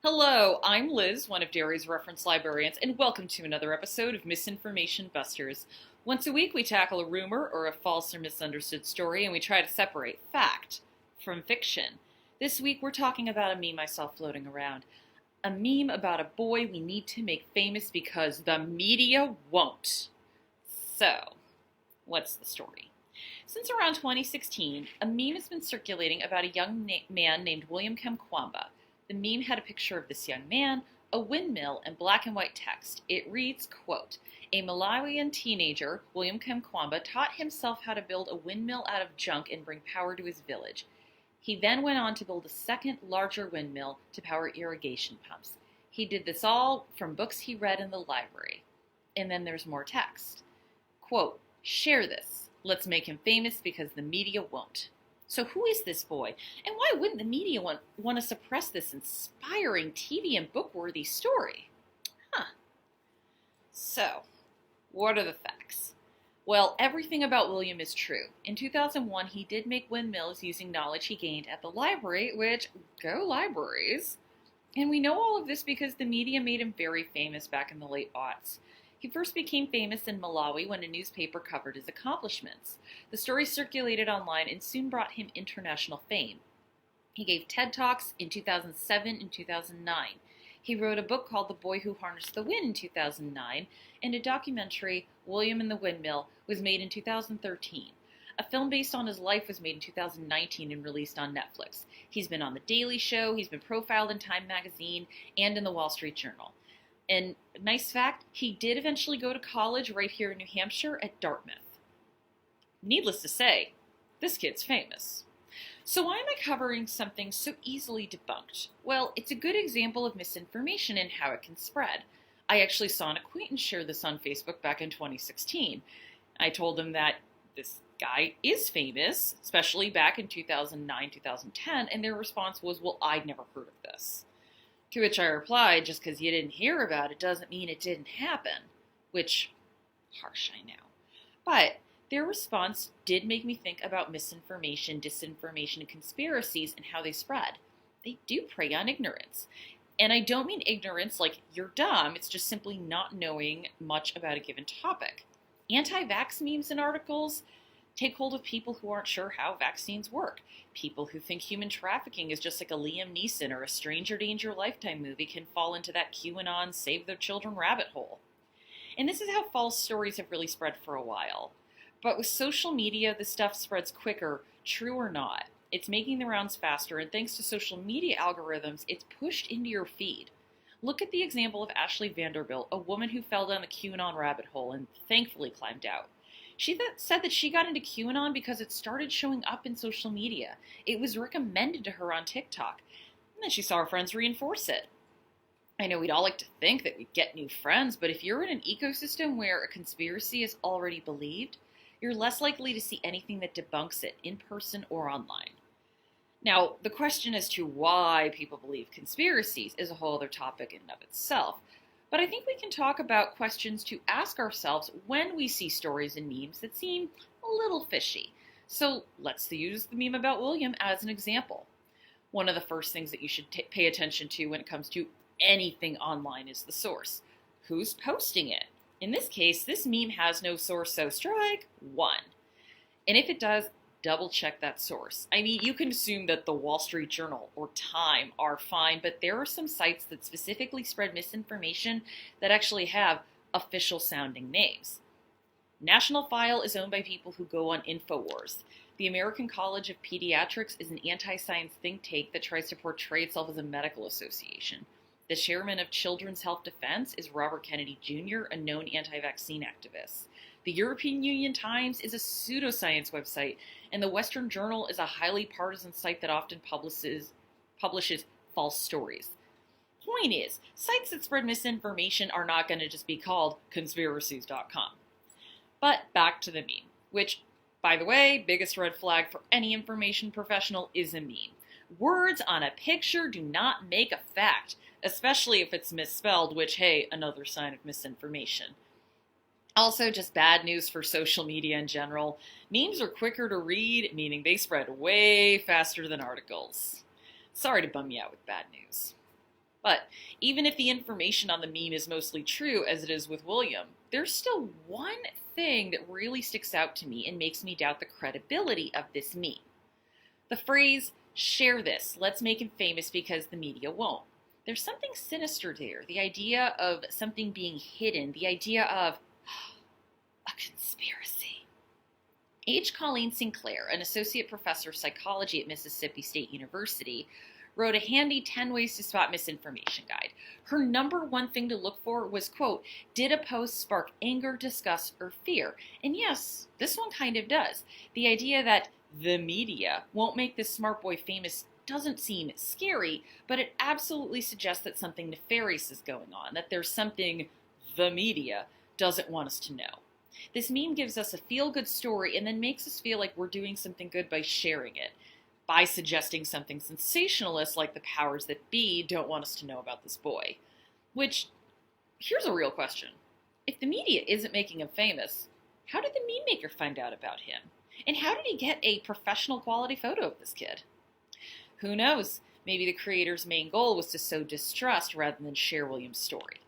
Hello, I'm Liz, one of Derry's reference librarians, and welcome to another episode of Misinformation Busters. Once a week, we tackle a rumor or a false or misunderstood story, and we try to separate fact from fiction. This week, we're talking about a meme I saw floating around. A meme about a boy we need to make famous because the media won't. So, what's the story? Since around 2016, a meme has been circulating about a young man named William Kamkwamba. The meme had a picture of this young man, a windmill, and black and white text. It reads, quote, "A Malawian teenager, William Kamkwamba, taught himself how to build a windmill out of junk and bring power to his village. He then went on to build a second, larger windmill to power irrigation pumps. He did this all from books he read in the library." And then there's more text. Quote, "Share this. Let's make him famous because the media won't." So who is this boy? And why wouldn't the media want to suppress this inspiring TV and book-worthy story? So, what are the facts? Well, everything about William is true. In 2001, he did make windmills using knowledge he gained at the library, which, go libraries. And we know all of this because the media made him very famous back in the late aughts. He first became famous in Malawi when a newspaper covered his accomplishments. The story circulated online and soon brought him international fame. He gave TED Talks in 2007 and 2009. He wrote a book called The Boy Who Harnessed the Wind in 2009, and a documentary, William and the Windmill, was made in 2013. A film based on his life was made in 2019 and released on Netflix. He's been on The Daily Show, he's been profiled in Time magazine, and in the Wall Street Journal. And nice fact, he did eventually go to college right here in New Hampshire at Dartmouth. Needless to say, this kid's famous. So why am I covering something so easily debunked? Well, it's a good example of misinformation and how it can spread. I actually saw an acquaintance share this on Facebook back in 2016. I told him that this guy is famous, especially back in 2009, 2010, and their response was, well, I'd never heard of this. To which I replied, just because you didn't hear about it doesn't mean it didn't happen. Which, harsh, I know. But their response did make me think about misinformation, disinformation, and conspiracies and how they spread. They do prey on ignorance. And I don't mean ignorance like you're dumb, it's just simply not knowing much about a given topic. Anti-vax memes and articles take hold of people who aren't sure how vaccines work. People who think human trafficking is just like a Liam Neeson or a Stranger Danger Lifetime movie can fall into that QAnon save their children rabbit hole. And this is how false stories have really spread for a while. But with social media, the stuff spreads quicker, true or not. It's making the rounds faster, and thanks to social media algorithms, it's pushed into your feed. Look at the example of Ashley Vanderbilt, a woman who fell down the QAnon rabbit hole and thankfully climbed out. She said that she got into QAnon because it started showing up in social media. It was recommended to her on TikTok. And then she saw her friends reinforce it. I know we'd all like to think that we'd get new friends, but if you're in an ecosystem where a conspiracy is already believed, you're less likely to see anything that debunks it, in person or online. Now, the question as to why people believe conspiracies is a whole other topic in and of itself. But I think we can talk about questions to ask ourselves when we see stories and memes that seem a little fishy. So let's use the meme about William as an example. One of the first things that you should pay attention to when it comes to anything online is the source. Who's posting it? In this case, this meme has no source, so strike one. And if it does, double check that source. I mean, you can assume that the Wall Street Journal or Time are fine, but there are some sites that specifically spread misinformation that actually have official sounding names. National File is owned by people who go on InfoWars. The American College of Pediatrics is an anti-science think tank that tries to portray itself as a medical association. The chairman of Children's Health Defense is Robert Kennedy Jr., a known anti-vaccine activist. The European Union Times is a pseudoscience website, and the Western Journal is a highly partisan site that often publishes false stories. Point is, sites that spread misinformation are not going to just be called conspiracies.com. But back to the meme, which, by the way, biggest red flag for any information professional is a meme. Words on a picture do not make a fact, especially if it's misspelled, which, hey, another sign of misinformation. Also, just bad news for social media in general. Memes are quicker to read, meaning they spread way faster than articles. Sorry to bum you out with bad news. But even if the information on the meme is mostly true, as it is with William, there's still one thing that really sticks out to me and makes me doubt the credibility of this meme. The phrase, share this, let's make him famous because the media won't. There's something sinister there. The idea of something being hidden, the idea of a conspiracy. H. Colleen Sinclair, an associate professor of psychology at Mississippi State University, wrote a handy 10 ways to spot misinformation guide. Her number one thing to look for was, quote, did a post spark anger, disgust, or fear? And yes, this one kind of does. The idea that the media won't make this smart boy famous doesn't seem scary, but it absolutely suggests that something nefarious is going on, that there's something the media doesn't want us to know. This meme gives us a feel-good story and then makes us feel like we're doing something good by sharing it, by suggesting something sensationalist like the powers that be don't want us to know about this boy. Which, here's a real question. If the media isn't making him famous, how did the meme maker find out about him? And how did he get a professional quality photo of this kid? Who knows? Maybe the creator's main goal was to sow distrust rather than share William's story.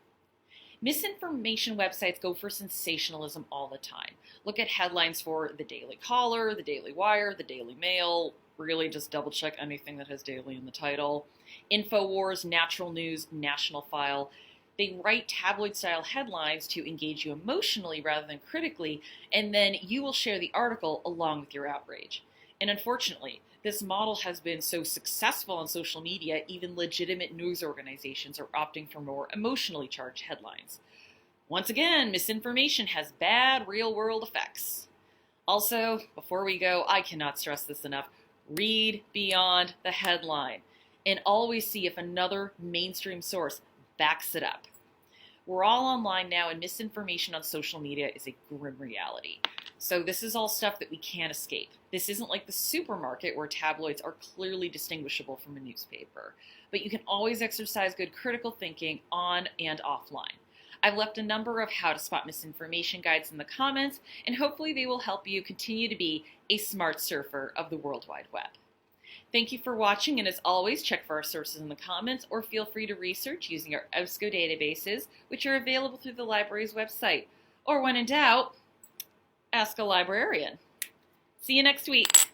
Misinformation websites go for sensationalism all the time. Look at headlines for the Daily Caller, the Daily Wire, the Daily Mail. Really just double check anything that has daily in the title. InfoWars, Natural News, National File. They write tabloid-style headlines to engage you emotionally rather than critically, and then you will share the article along with your outrage. And unfortunately, this model has been so successful on social media, even legitimate news organizations are opting for more emotionally charged headlines. Once again, misinformation has bad real-world effects. Also, before we go, I cannot stress this enough, read beyond the headline and always see if another mainstream source backs it up. We're all online now, and misinformation on social media is a grim reality. So this is all stuff that we can't escape. This isn't like the supermarket where tabloids are clearly distinguishable from a newspaper. But you can always exercise good critical thinking on and offline. I've left a number of how to spot misinformation guides in the comments, and hopefully they will help you continue to be a smart surfer of the World Wide Web. Thank you for watching, and as always, check for our sources in the comments or feel free to research using our EBSCO databases, which are available through the library's website. Or when in doubt, ask a librarian. See you next week.